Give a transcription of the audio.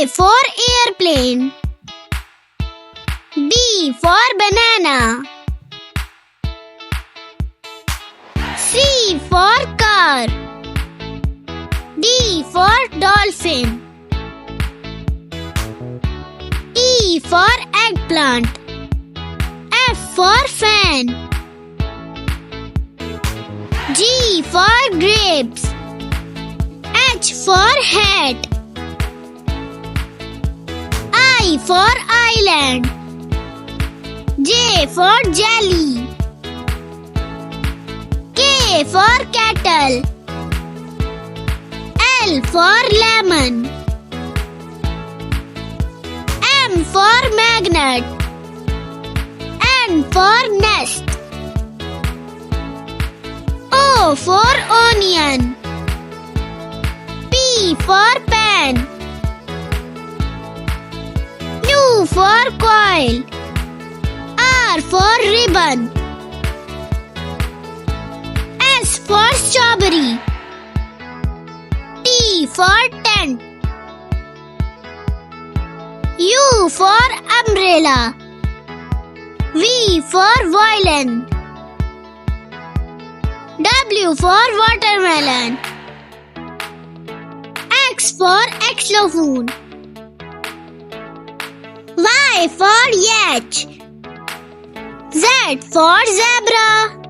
A for airplane. B for banana. C for car. D for dolphin. E for eggplant. F for fan. G for grapes. H for hat. I for island. J for jelly. K for kettle. L for lemon. M for magnet. N for nest. O for onion. P for pen. Q for coil. R for ribbon. S for strawberry. T for tent. U for umbrella. V for violin. W for watermelon. X for xylophone. Y for yacht. Z for zebra.